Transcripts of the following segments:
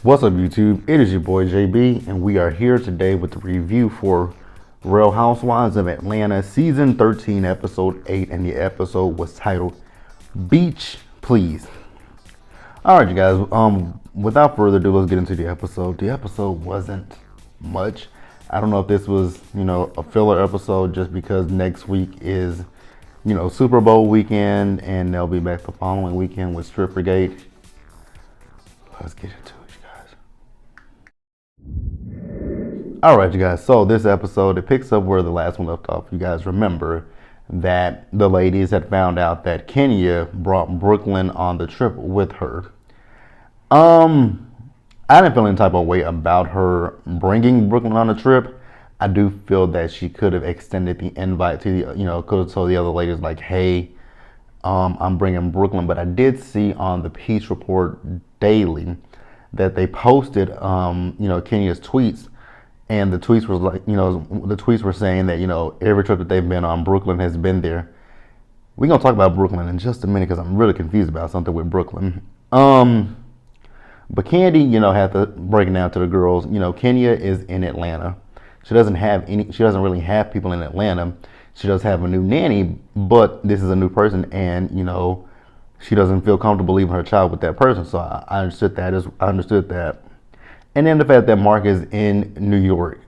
What's up, YouTube? It is your boy JB, and we are here today with the review for Real Housewives of Atlanta Season 13, Episode 8, and the episode was titled Beach Please. Alright, you guys, without further ado, let's get into the episode. The episode wasn't much. I don't know if this was, a filler episode just because next week is, Super Bowl weekend, and they'll be back the following weekend with Strippergate. Let's get into it. Alright, you guys, so this episode, it picks up where the last one left off. You guys remember that the ladies had found out that Kenya brought Brooklyn on the trip with her. I didn't feel any type of way about her bringing Brooklyn on the trip. I do feel that she could have extended the invite to the, could have told the other ladies like, hey, I'm bringing Brooklyn. But I did see on the Peace Report Daily that they posted, Kenya's tweets. And the tweets was like, the tweets were saying that, every trip that they've been on, Brooklyn has been there. We're going to talk about Brooklyn in just a minute because I'm really confused about something with Brooklyn. But Candy, had to break it down to the girls. Kenya is in Atlanta. She doesn't really have people in Atlanta. She does have a new nanny, but this is a new person, and, she doesn't feel comfortable leaving her child with that person. So I understood that. And then the fact that Mark is in New York.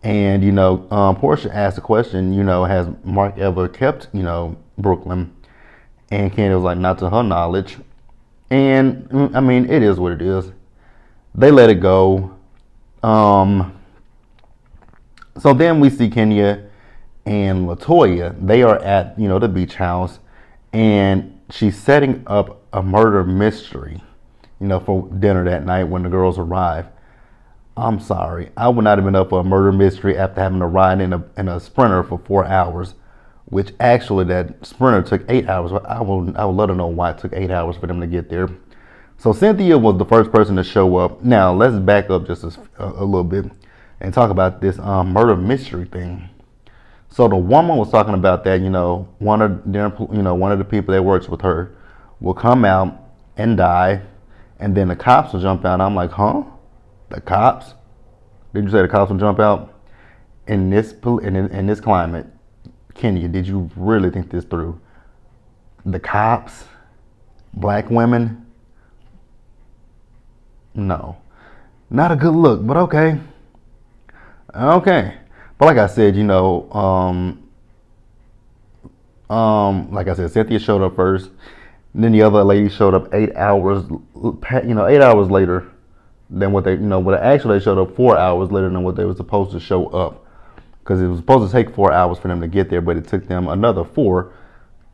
And, Portia asked the question, has Mark ever kept, Brooklyn? And Candy was like, not to her knowledge. And, I mean, it is what it is. They let it go. So then we see Kenya and LaToya. They are at, the beach house. And she's setting up a murder mystery, for dinner that night when the girls arrive. I'm sorry. I would not have been up for a murder mystery after having to ride in a Sprinter for 4 hours, which actually that Sprinter took 8 hours. I would let her know why it took 8 hours for them to get there. So Cynthia was the first person to show up. Now let's back up just a little bit and talk about this murder mystery thing. So the woman was talking about that, one of the people that works with her will come out and die. And then the cops will jump out. I'm like, huh? The cops? Did you say the cops will jump out? In this climate, Kenya, did you really think this through? The cops? Black women? No. Not a good look, but okay. Okay. But like I said, Cynthia showed up first. And then the other lady showed up 8 hours, 8 hours later than what they, actually they showed up 4 hours later than what they were supposed to show up. Because it was supposed to take 4 hours for them to get there, but it took them another 4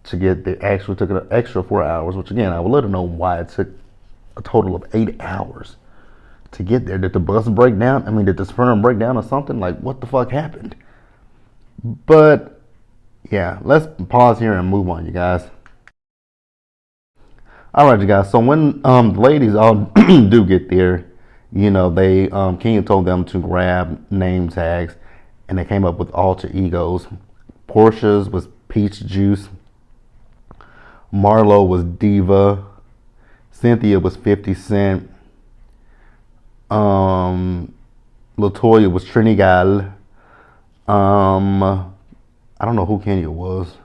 to get there. Actually took an extra 4 hours, which again, I would let them know why it took a total of 8 hours to get there. Did the bus break down? I mean, did the Sprinter break down or something? Like, what the fuck happened? But, yeah, let's pause here and move on, you guys. All right, you guys. So when the ladies all do get there, they Kenya told them to grab name tags, and they came up with alter egos. Portia's was Peach Juice. Marlo was Diva. Cynthia was 50 Cent. LaToya was Trinigal. I don't know who Kenya was.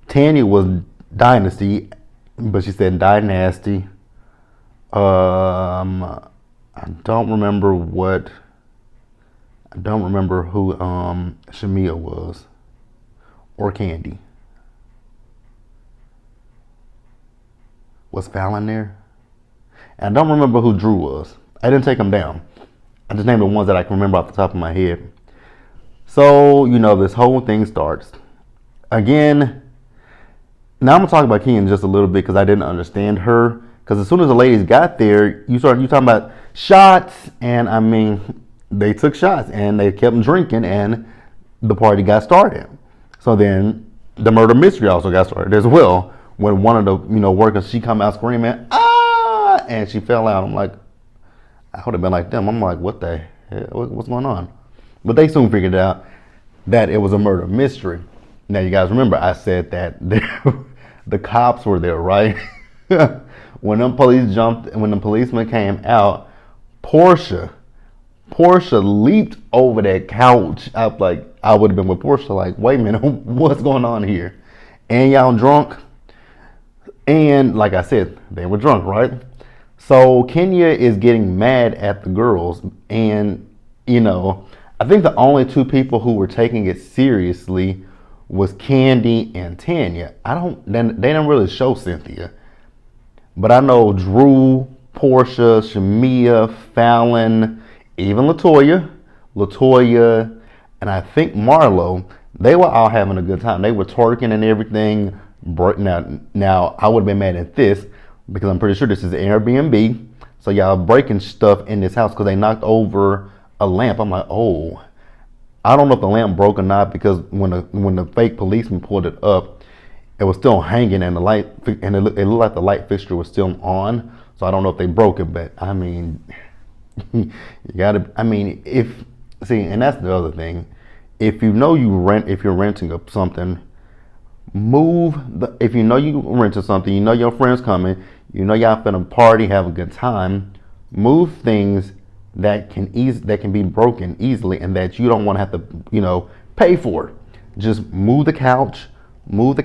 Tanya was Dynasty, but she said Dynasty. I don't remember who Shamia was or Candy. Was Fallon there? And I don't remember who Drew was. I didn't take them down. I just named the ones that I can remember off the top of my head. So, this whole thing starts. Again, now I'm going to talk about Kenya just a little bit because I didn't understand her. Because as soon as the ladies got there, you talking about shots. And, I mean, they took shots and they kept drinking and the party got started. So then the murder mystery also got started as well. When one of the, workers, she come out screaming, ah, and she fell out. I'm like, I would have been like them. I'm like, what the hell? What's going on? But they soon figured out that it was a murder mystery. Now, you guys remember I said that the cops were there, right? When the policemen came out, Portia leaped over that couch. I would have been with Portia, like, wait a minute, what's going on here? And y'all drunk? And like I said, they were drunk, right? So Kenya is getting mad at the girls, and I think the only two people who were taking it seriously was Candy and Tanya. They didn't really show Cynthia, but I know Drew, Portia, Shamia, Fallon, even Latoya, and I think Marlo. They were all having a good time. They were twerking and everything. Now I would have been mad at this because I'm pretty sure this is an Airbnb. So y'all breaking stuff in this house because they knocked over a lamp. I'm like, oh, I don't know if the lamp broke or not because when the fake policeman pulled it up, it was still hanging and it looked like the light fixture was still on. So I don't know if they broke it, but I mean, you gotta. I mean, and that's the other thing. If you're renting something. If you rented something, your friends coming, y'all finna party, have a good time, move things that can be broken easily and that you don't want to have to, pay for. Just move the couch, move the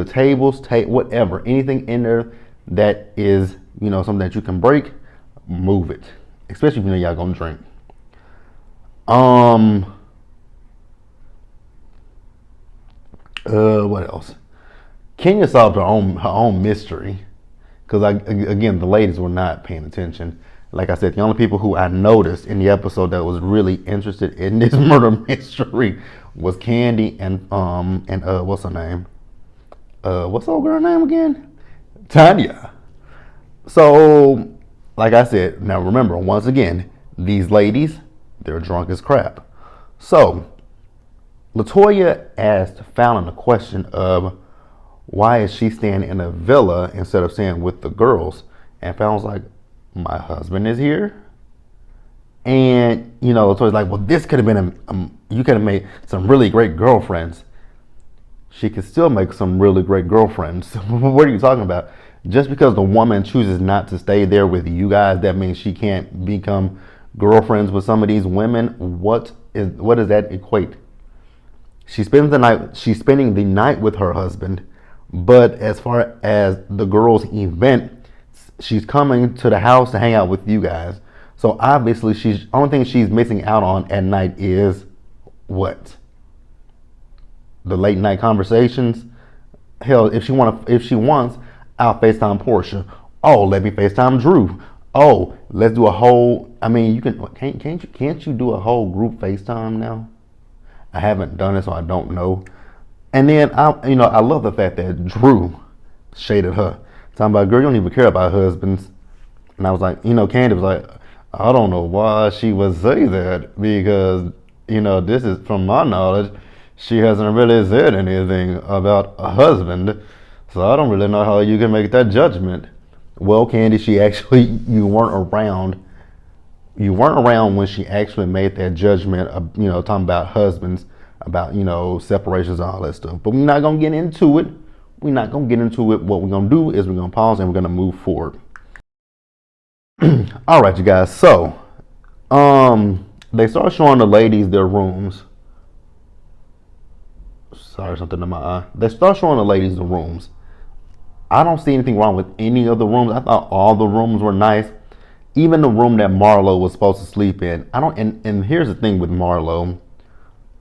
tables, whatever, anything in there that is, something that you can break, move it. Especially if y'all gonna drink. What else? Kenya solved her own mystery because again the ladies were not paying attention. Like I said, the only people who I noticed in the episode that was really interested in this murder mystery was Candy and what's her name? What's the old girl name again? Tanya. So, like I said, now remember once again, these ladies, they're drunk as crap. So Latoya asked Fallon a question of why is she staying in a villa instead of staying with the girls? And Fallon's like, my husband is here. And, Latoya's like, well, this could have been, you could have made some really great girlfriends. She could still make some really great girlfriends. What are you talking about? Just because the woman chooses not to stay there with you guys, that means she can't become girlfriends with some of these women? What does that equate? She's spending the night with her husband, but as far as the girls' event, she's coming to the house to hang out with you guys. So obviously, only thing she's missing out on at night is what? The late night conversations. Hell, if she wants, I'll FaceTime Portia. Oh, let me FaceTime Drew. Oh, let's do a whole. I mean, can't you do a whole group FaceTime now? I haven't done it, so I don't know. And then I love the fact that Drew shaded her, talking about, girl, you don't even care about husbands. And I was like, Candy was like, I don't know why she would say that because this is from my knowledge, she hasn't really said anything about a husband, so I don't really know how you can make that judgment. Well, Candy, you weren't around. You weren't around when she actually made that judgment of, talking about husbands, about, separations and all that stuff. But we're not going to get into it. What we're going to do is we're going to pause and we're going to move forward. All right, you guys. So, they start showing the ladies their rooms. Sorry, something in my eye. They start showing the ladies the rooms. I don't see anything wrong with any of the rooms. I thought all the rooms were nice. Even the room that Marlo was supposed to sleep in. And here's the thing with Marlo.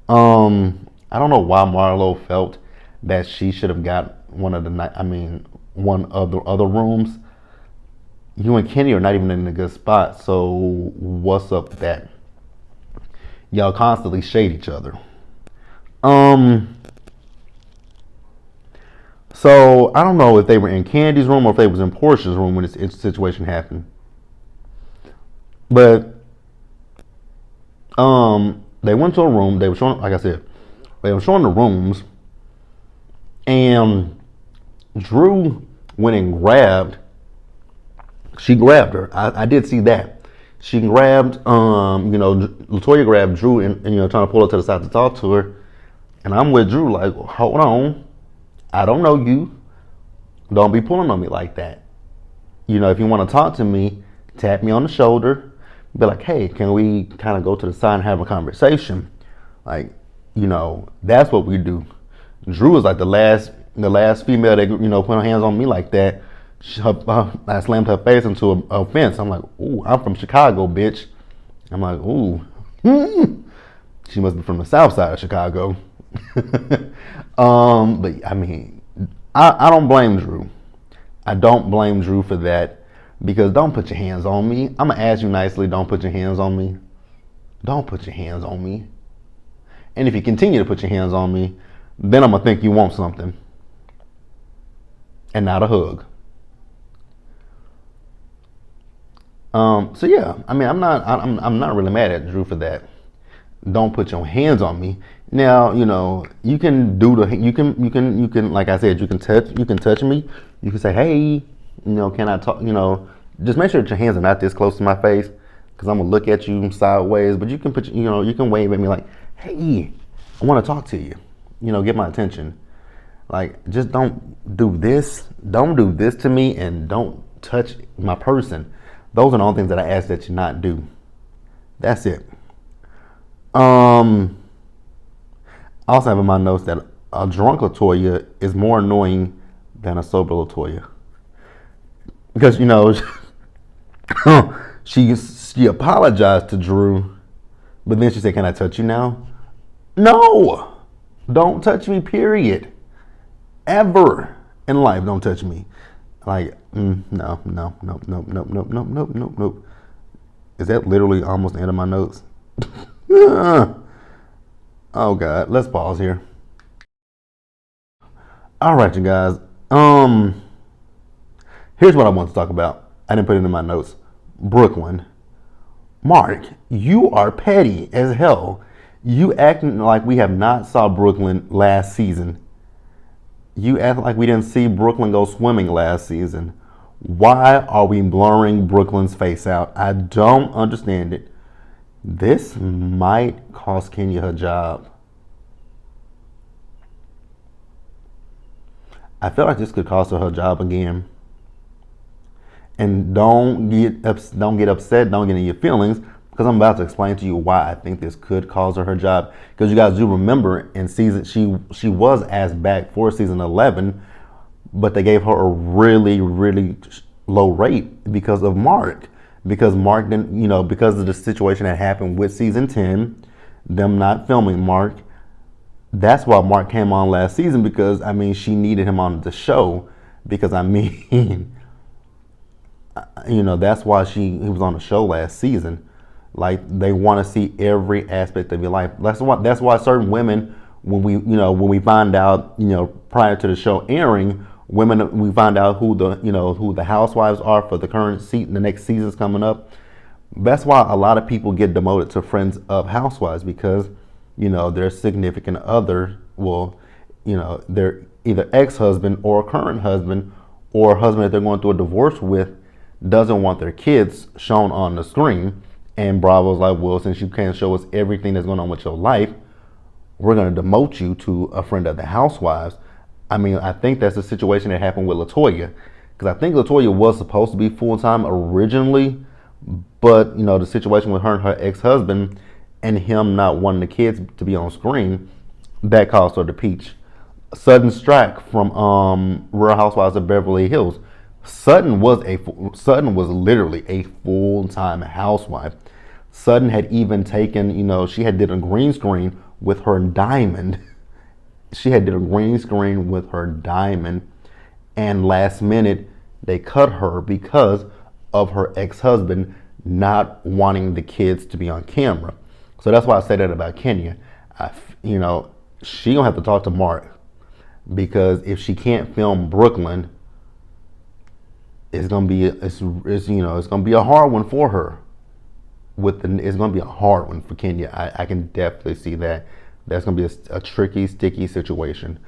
I don't know why Marlo felt that she should have got one of the other rooms. You and Kenny are not even in a good spot. So what's up with that? Y'all constantly shade each other. So I don't know if they were in Candy's room or if they was in Portia's room when this situation happened. But they went to a room. They were showing, like I said, they were showing the rooms, and Drew went and grabbed. She grabbed her. I did see that. She grabbed, Latoya grabbed Drew and trying to pull her to the side to talk to her. And I'm with Drew, like, hold on. I don't know you. Don't be pulling on me like that. You know, if you want to talk to me, tap me on the shoulder. Be like, hey, can we kind of go to the side and have a conversation? Like, you know, that's what we do. Drew is like the last female that, you know, put her hands on me like that. I slammed her face into a fence. I'm like, ooh, I'm from Chicago, bitch. I'm like, ooh. She must be from the south side of Chicago. But I mean, I don't blame Drew. I don't blame Drew for that, because don't put your hands on me. I'm gonna ask you nicely, don't put your hands on me. Don't put your hands on me. And if you continue to put your hands on me, then I'm gonna think you want something and not a hug. So yeah, I mean, I'm not really mad at Drew for that. Don't put your hands on me. Now, you know, you can do the you can like I said, you can touch me. You can say, hey, you know, can I talk? You know, just make sure that your hands are not this close to my face, because I'm gonna look at you sideways. But you can put, you know, you can wave at me like, hey, I want to talk to you. You know, get my attention. Like, just don't do this. Don't do this to me, and don't touch my person. Those are the only things that I ask that you not do. That's it. I also have in my notes that a drunk Latoya is more annoying than a sober Latoya, because, you know, she apologized to Drew, but then she said, "Can I touch you now?" No, don't touch me. Period. Ever in life, don't touch me. Like, no. Is that literally almost the end of my notes? Oh God, let's pause here. All right, you guys. Here's what I want to talk about. I didn't put it in my notes. Brooklyn. Mark, you are petty as hell. You acting like we have not saw Brooklyn last season. You act like we didn't see Brooklyn go swimming last season. Why are we blurring Brooklyn's face out? I don't understand it. This might cost Kenya her job. I feel like this could cost her job again. And don't get upset, don't get in your feelings, because I'm about to explain to you why I think this could cause her job. Because you guys do remember, in season she was asked back for season 11, but they gave her a really low rate because of Mark. Because Mark didn't, you know, because of the situation that happened with season 10, them not filming Mark. That's why Mark came on last season, because I mean, she needed him on the show, because I mean, you know, that's why he was on the show last season. Like, they want to see every aspect of your life. That's why certain women, when we find out, you know, prior to the show airing, we find out who the housewives are for the current season, the next season's coming up. That's why a lot of people get demoted to friends of housewives, because, you know, their significant other, well, you know, they're either ex-husband or current husband, or husband that they're going through a divorce with, doesn't want their kids shown on the screen. And Bravo's like, well, since you can't show us everything that's going on with your life, we're going to demote you to a friend of the housewives. I mean, I think that's the situation that happened with Latoya, because I think Latoya was supposed to be full-time originally, but, you know, the situation with her and her ex-husband and him not wanting the kids to be on screen, that caused her to peach. Sudden strike from Real Housewives of Beverly Hills. Sutton was literally a full-time housewife. Sutton had even taken, you know, she had did a green screen with her diamond. She had did a green screen with her diamond, and last minute they cut her because of her ex-husband not wanting the kids to be on camera. So that's why I say that about Kenya. You know, she gonna have to talk to Mark, because if she can't film Brooklyn, it's gonna be a hard one for her. It's gonna be a hard one for Kenya. I can definitely see that. That's gonna be a tricky, sticky situation.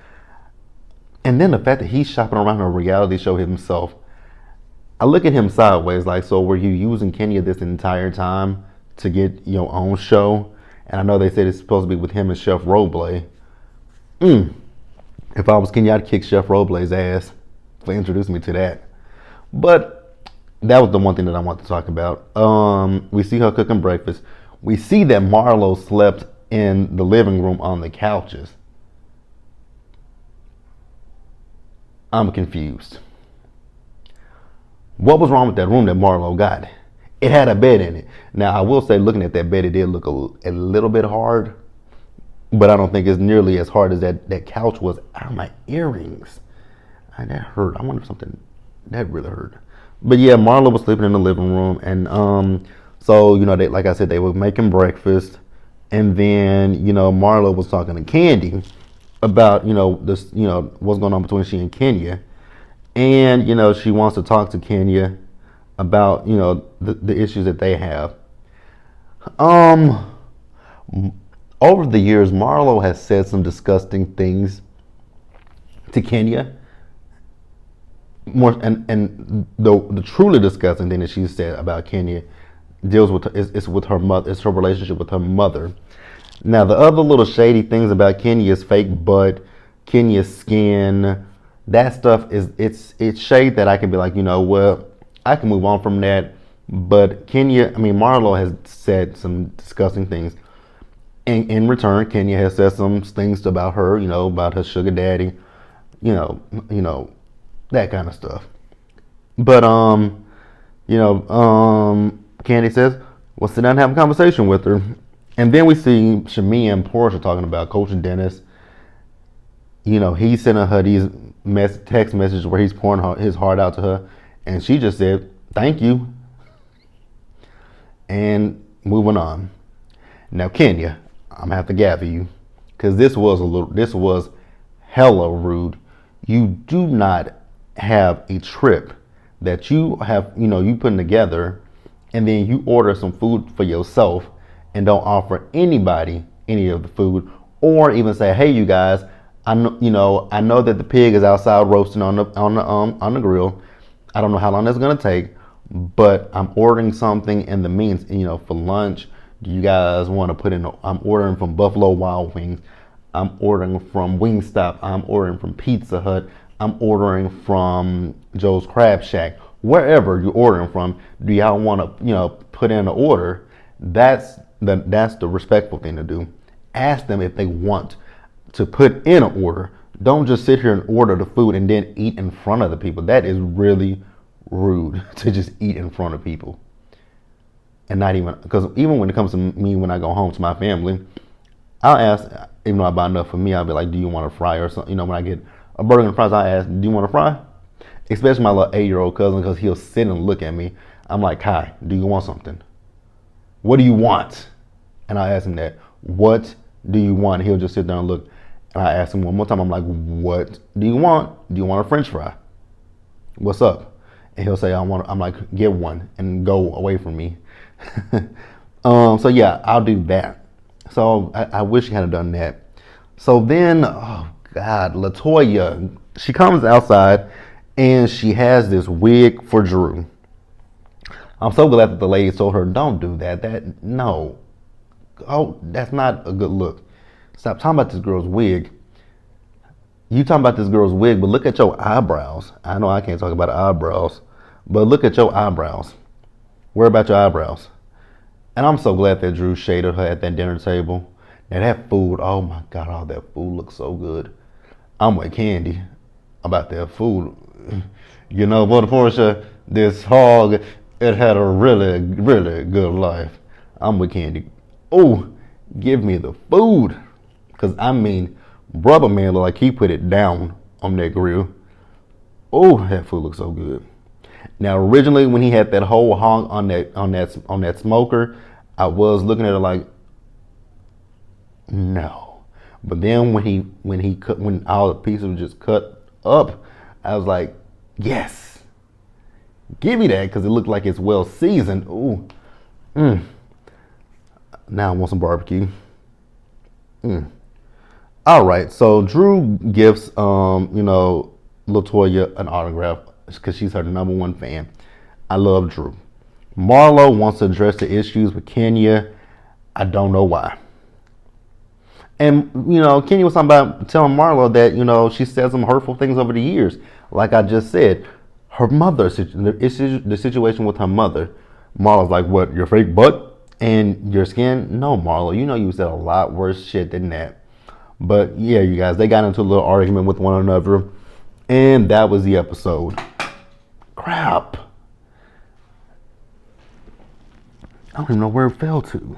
And then the fact that he's shopping around a reality show himself, I look at him sideways, like, so were you using Kenya this entire time to get your own show? And I know they said it's supposed to be with him and Chef Roble. If I was Kenya, I'd kick Chef Roble's ass. for introducing me to that. But that was the one thing that I want to talk about. We see her cooking breakfast. We see that Marlo slept in the living room on the couches. I'm confused. What was wrong with that room that Marlo got? It had a bed in it. Now, I will say, looking at that bed, it did look a little bit hard, but I don't think it's nearly as hard as that couch was. Ow, my earrings. That hurt. I wonder if something, that really hurt. But yeah, Marlo was sleeping in the living room, and so, you know, they, like I said, they were making breakfast, and then, you know, Marlo was talking to Candy about, you know, this, you know, what's going on between she and Kenya. And, you know, she wants to talk to Kenya about, you know, the issues that they have. Over the years, Marlo has said some disgusting things to Kenya. More and the truly disgusting thing that she said about Kenya deals with is with her mother. It's her relationship with her mother. Now, the other little shady things about Kenya's fake butt, Kenya's skin, that stuff is it's shade that I can be like, you know what, I can move on from that. But Marlo has said some disgusting things. And in return, Kenya has said some things about her, you know, about her sugar daddy, you know, that kind of stuff. But Candy says, well, sit down and have a conversation with her. And then we see Shamia and Portia talking about Coach Dennis. You know, he's sending her these text messages where he's pouring his heart out to her, and she just said, thank you, and moving on. Now, Kenya, I'm gonna have to gather you, because this was hella rude. You do not have a trip that you have, you know, you putting together, and then you order some food for yourself and don't offer anybody any of the food, or even say, hey, you guys, I know that the pig is outside roasting on the grill. I don't know how long that's gonna take, but I'm ordering something in the means, you know, for lunch. Do you guys want to put in? I'm ordering from Buffalo Wild Wings. I'm ordering from Wingstop. I'm ordering from Pizza Hut. I'm ordering from Joe's Crab Shack. Wherever you're ordering from, do y'all want to, you know, put in an order? That's the respectful thing to do. Ask them if they want to put in an order. Don't just sit here and order the food and then eat in front of the people. That is really rude to just eat in front of people. And not even, because even when it comes to me, when I go home to my family, I'll ask, even though I buy enough for me, I'll be like, do you want a fry or something? You know, when I get a burger and fries, I ask, do you want a fry? Especially my little 8-year-old cousin, because he'll sit and look at me. I'm like, hi, do you want something? What do you want? And I ask him that, what do you want? He'll just sit there and look. And I ask him one more time, I'm like, what do you want? Do you want a French fry? What's up? And he'll say, I'm like, get one and go away from me. So yeah, I'll do that. So I wish he had done that. So then, oh God, LaToya, she comes outside and she has this wig for Drew. I'm so glad that the lady told her, don't do that. No. Oh, that's not a good look. Stop talking about this girl's wig. You talking about this girl's wig, but look at your eyebrows. I know I can't talk about eyebrows, but look at your eyebrows. Where about your eyebrows? And I'm so glad that Drew shaded her at that dinner table. Now that food, oh my God, all that food looks so good. I'm with Candy about that food. You know, but Portia, this hog, it had a really, really good life. I'm with Candy. Oh, give me the food. Because, I mean, Brother Man looked like he put it down on that grill. Oh, that food looks so good. Now, originally, when he had that whole hog on that smoker, I was looking at it like, no. But then when all the pieces were just cut up, I was like, yes. Give me that, because it looked like it's well seasoned. Ooh. Now I want some barbecue. All right, so Drew gives LaToya an autograph because she's her #1 fan. I love Drew. Marlo wants to address the issues with Kenya. I don't know why. And, Kenya was talking about telling Marlo that, she said some hurtful things over the years. Like I just said, her mother, the situation with her mother, Marlo's like, what, your fake butt and your skin? No, Marlo, you said a lot worse shit than that. But yeah, you guys, they got into a little argument with one another. And that was the episode. Crap. I don't even know where it fell to.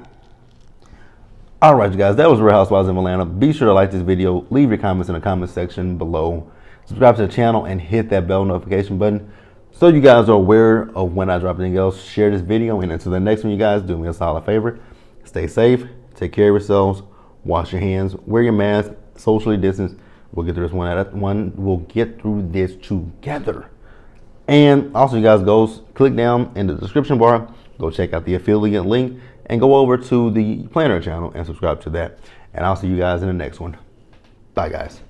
All right, you guys, that was Real Housewives of Atlanta. Be sure to like this video, leave your comments in the comment section below, subscribe to the channel, and hit that bell notification button so you guys are aware of when I drop anything else. Share this video, and until the next one, you guys, do me a solid favor. Stay safe, take care of yourselves, wash your hands, wear your mask, socially distance. We'll get through this We'll get through this together. And also, you guys, click down in the description bar, go check out the affiliate link, and go over to the Planner channel and subscribe to that. And I'll see you guys in the next one. Bye, guys.